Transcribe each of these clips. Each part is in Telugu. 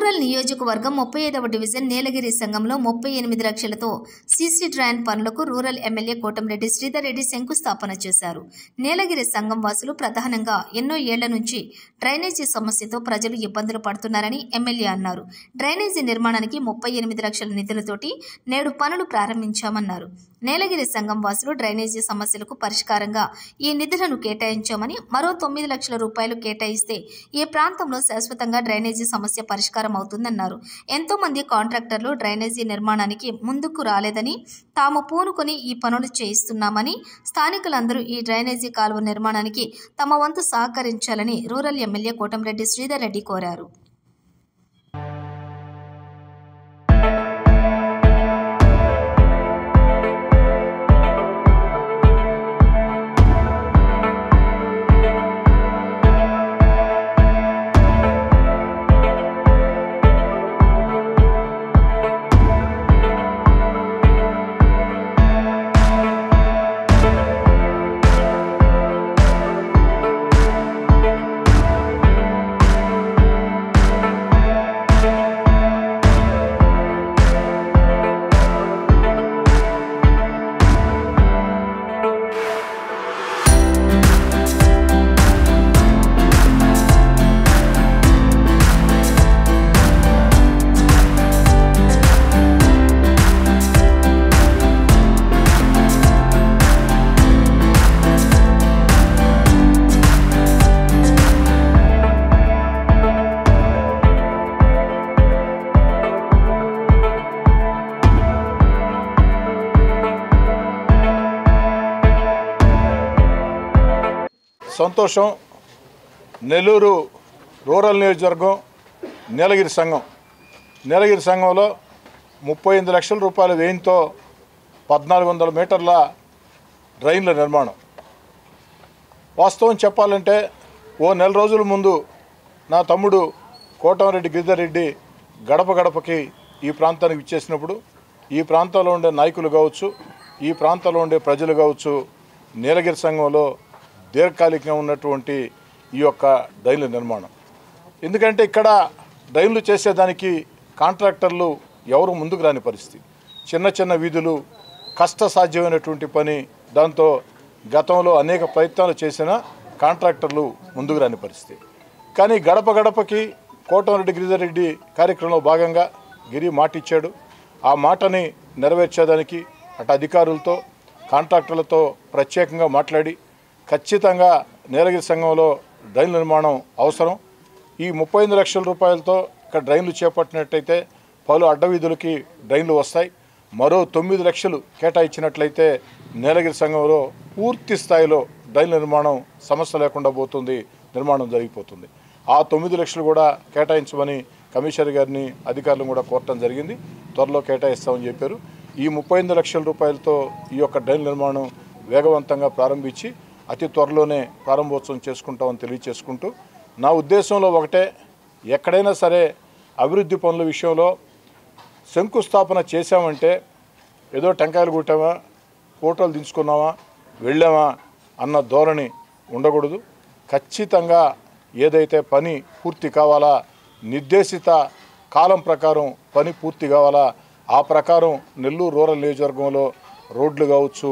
రూరల్ నియోజకవర్గం 35వ డివిజన్ నీలగిరి సంఘంలో 38 లక్షలతో సీసీ డ్రైన్ పనులకు రూరల్ ఎమ్మెల్యే కోటంరెడ్డి శ్రీధర్ రెడ్డి శంకుస్థాపన చేశారు. నీలగిరి సంఘం వాసులు ప్రధానంగా ఎన్నో ఏళ్ల నుంచి డ్రైనేజీ సమస్యతో ప్రజలు ఇబ్బందులు పడుతున్నారని ఎమ్మెల్యే అన్నారు. డ్రైనేజీ నిర్మాణానికి 38 లక్షల నిధులతోటి నేడు పనులు ప్రారంభించామన్నారు. నీలగిరి సంఘం వాసులు డ్రైనేజీ సమస్యలకు పరిష్కారంగా ఈ నిధులను కేటాయించామని, మరో 9 లక్షల రూపాయలు కేటాయిస్తే ఈ ప్రాంతంలో శాశ్వతంగా డ్రైనేజీ సమస్య పరిష్కారం అవుతుందన్నారు. ఎంతో మంది కాంట్రాక్టర్లు డ్రైనేజీ నిర్మాణానికి ముందుకు రాలేదని, తాము పూనుకొని ఈ పనులు చేయిస్తున్నామని, స్థానికులందరూ ఈ డ్రైనేజీ కాలువ నిర్మాణానికి తమ వంతు సహకరించాలని రూరల్ ఎమ్మెల్యే కోటంరెడ్డి శ్రీధర్ రెడ్డి కోరారు. సంతోషం. నెల్లూరు రూరల్ నియోజకవర్గం నీలగిరి సంఘంలో 38 లక్షల రూపాయల వ్యయంతో 1400 మీటర్ల డ్రైన్ల నిర్మాణం. వాస్తవం చెప్పాలంటే ఓ నెల రోజుల ముందు నా తమ్ముడు కోటంరెడ్డి గిరిధర్ రెడ్డి గడప గడపకి ఈ ప్రాంతానికి విచ్చేసినప్పుడు ఈ ప్రాంతంలో ఉండే నాయకులు కావచ్చు, ఈ ప్రాంతంలో ఉండే ప్రజలు కావచ్చు, నీలగిరి సంఘంలో దీర్ఘకాలికంగా ఉన్నటువంటి ఈ యొక్క డ్రైన్ల నిర్మాణం. ఎందుకంటే ఇక్కడ డ్రైన్లు చేసేదానికి కాంట్రాక్టర్లు ఎవరు ముందుకు రాని పరిస్థితి. చిన్న చిన్న వీధులు, కష్టసాధ్యమైనటువంటి పని. దాంతో గతంలో అనేక ప్రయత్నాలు చేసిన కాంట్రాక్టర్లు ముందుకు రాని పరిస్థితి. కానీ గడప గడపకి కోటంరెడ్డి గిరిధర్ రెడ్డి కార్యక్రమంలో భాగంగా గిరి మాట ఇచ్చాడు. ఆ మాటని నెరవేర్చేదానికి అటు అధికారులతో కాంట్రాక్టర్లతో ప్రత్యేకంగా మాట్లాడి ఖచ్చితంగా నీలగిరి సంఘంలో డ్రైన్ నిర్మాణం అవసరం. ఈ 35 లక్షల రూపాయలతో ఇక్కడ డ్రైన్లు చేపట్టినట్టయితే పలు అడ్డవీధులకి డ్రైన్లు వస్తాయి. మరో 9 లక్షలు కేటాయించినట్లయితే నీలగిరి సంఘంలో పూర్తి స్థాయిలో డ్రైన్ నిర్మాణం సమస్య లేకుండా పోతుంది, నిర్మాణం జరిగిపోతుంది. ఆ 9 లక్షలు కూడా కేటాయించమని కమిషనర్ గారిని అధికారులను కూడా కోరటం జరిగింది. త్వరలో కేటాయిస్తామని చెప్పారు. ఈ 35 లక్షల రూపాయలతో ఈ యొక్క డ్రైన్ నిర్మాణం వేగవంతంగా ప్రారంభించి అతి త్వరలోనే ప్రారంభోత్సవం చేసుకుంటామని తెలియచేసుకుంటూ, నా ఉద్దేశంలో ఒకటే, ఎక్కడైనా సరే అభివృద్ధి పనుల విషయంలో శంకుస్థాపన చేశామంటే ఏదో టెంకాయలు కొట్టామా, ఫోటోలు దించుకున్నామా, వెళ్ళామా అన్న ధోరణి ఉండకూడదు. ఖచ్చితంగా ఏదైతే పని పూర్తి కావాలా, నిర్దేశిత కాలం ప్రకారం పని పూర్తి కావాలా, ఆ ప్రకారం నెల్లూరు రూరల్ నియోజకవర్గంలో రోడ్లు కావచ్చు,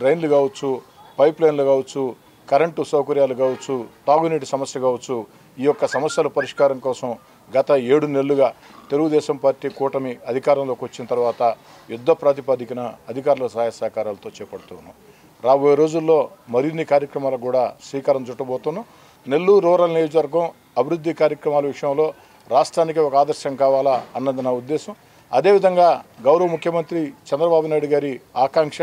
డ్రైన్లు కావచ్చు, పైప్ లైన్లు కావచ్చు, కరెంటు సౌకర్యాలు కావచ్చు, తాగునీటి సమస్య కావచ్చు, ఈ యొక్క సమస్యల పరిష్కారం కోసం గత 7 నెలలుగా తెలుగుదేశం పార్టీ కూటమి అధికారంలోకి వచ్చిన తర్వాత యుద్ధ ప్రాతిపదికన అధికారుల సహాయ సహకారాలతో చేపడుతున్నాం. రాబోయే రోజుల్లో మరిన్ని కార్యక్రమాలకు కూడా శ్రీకారం చుట్టబోతున్నాం. నెల్లూరు రూరల్ నియోజకవర్గం అభివృద్ధి కార్యక్రమాల విషయంలో రాష్ట్రానికి ఒక ఆదర్శం కావాలా అన్నది నా ఉద్దేశం. అదేవిధంగా గౌరవ ముఖ్యమంత్రి చంద్రబాబు నాయుడు గారి ఆకాంక్ష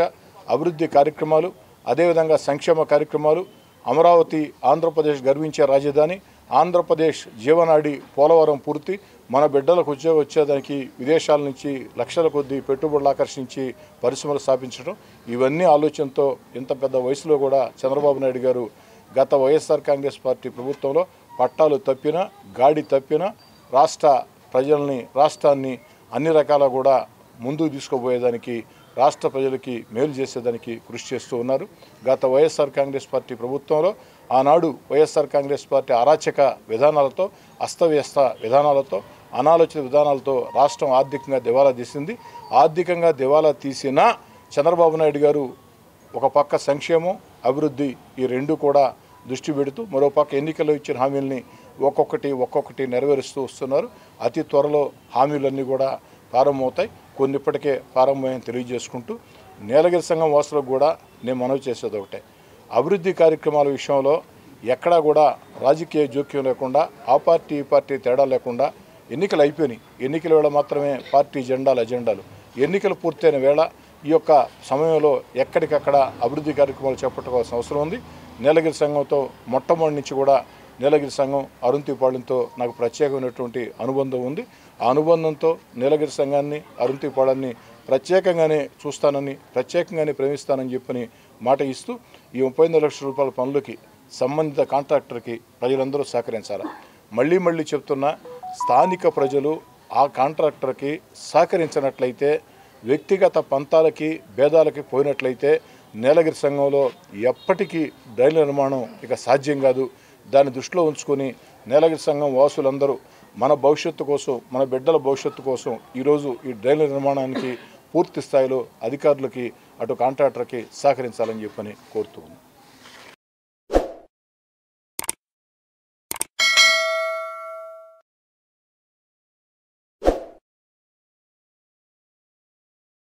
అభివృద్ధి కార్యక్రమాలు, అదేవిధంగా సంక్షేమ కార్యక్రమాలు, అమరావతి ఆంధ్రప్రదేశ్ గర్వించే రాజధాని, ఆంధ్రప్రదేశ్ జీవనాడి పోలవరం పూర్తి, మన బిడ్డలకు ఉద్యోగం వచ్చేదానికి విదేశాల నుంచి లక్షల కొద్దీ పెట్టుబడులు ఆకర్షించి పరిశ్రమలు స్థాపించడం, ఇవన్నీ ఆలోచనతో ఇంత పెద్ద వయసులో కూడా చంద్రబాబు నాయుడు గారు గత వైఎస్ఆర్ కాంగ్రెస్ పార్టీ ప్రభుత్వంలో పట్టాలు తప్పినా, గాడి తప్పినా రాష్ట్రాన్ని అన్ని రకాల కూడా ముందుకు తీసుకుపోయేదానికి, రాష్ట్ర ప్రజలకి మేలు చేసేదానికి కృషి చేస్తూ ఉన్నారు. గత వైఎస్ఆర్ కాంగ్రెస్ పార్టీ ప్రభుత్వంలో ఆనాడు వైఎస్ఆర్ కాంగ్రెస్ పార్టీ అరాచక విధానాలతో, అస్తవ్యస్త విధానాలతో అనాలోచిత విధానాలతో రాష్ట్రం ఆర్థికంగా దివాలా తీసింది. ఆర్థికంగా దివాలా తీసిన చంద్రబాబు నాయుడు గారు ఒక పక్క సంక్షేమం, అభివృద్ధి ఈ రెండు కూడా దృష్టి పెడుతూ మరోపక్క ఎన్నికల్లో ఇచ్చిన హామీలని ఒక్కొక్కటి నెరవేరుస్తూ వస్తున్నారు. అతి త్వరలో హామీలన్నీ కూడా ప్రారంభమవుతాయి. కొన్ని ఇప్పటికే ప్రారంభమని తెలియజేసుకుంటూ నీలగిరి సంఘం వాసులకు కూడా నేను మనవి చేసేది ఒకటే, అభివృద్ధి కార్యక్రమాల విషయంలో ఎక్కడా కూడా రాజకీయ జోక్యం లేకుండా, ఆ పార్టీ ఈ పార్టీ తేడా లేకుండా ఎన్నికలు అయిపోయినాయి. ఎన్నికల వేళ మాత్రమే పార్టీ ఎజెండాలు. ఎన్నికలు పూర్తయిన వేళ ఈ యొక్క సమయంలో ఎక్కడికక్కడ అభివృద్ధి కార్యక్రమాలు చేపట్టుకోవాల్సిన అవసరం ఉంది. నీలగిరి సంఘంతో మొట్టమొదటి నుంచి కూడా నీలగిరి సంఘం అరుంతిపాళెంతో నాకు ప్రత్యేకమైనటువంటి అనుబంధం ఉంది. ఆ అనుబంధంతో నీలగిరి సంఘాన్ని, అరుంతిపాళెన్ని ప్రత్యేకంగానే చూస్తానని, ప్రత్యేకంగానే ప్రేమిస్తానని చెప్పని మాట ఇస్తూ ఈ 35 లక్షల రూపాయల పనులకి సంబంధిత కాంట్రాక్టర్కి ప్రజలందరూ సహకరించాలి. మళ్ళీ చెప్తున్నా, స్థానిక ప్రజలు ఆ కాంట్రాక్టర్కి సహకరించినట్లయితే, వ్యక్తిగత పంతాలకి భేదాలకి పోయినట్లయితే నీలగిరి సంఘంలో ఎప్పటికీ డ్రైన్ల నిర్మాణం ఇక సాధ్యం కాదు. దాన్ని దృష్టిలో ఉంచుకొని నీలగిరి సంఘం వాసులందరూ మన భవిష్యత్తు కోసం, మన బిడ్డల భవిష్యత్తు కోసం ఈరోజు ఈ డ్రైన్ల నిర్మాణానికి పూర్తి స్థాయిలో అధికారులకి, అటు కాంట్రాక్టర్కి సహకరించాలని చెప్పని కోరుతూ ఉంది.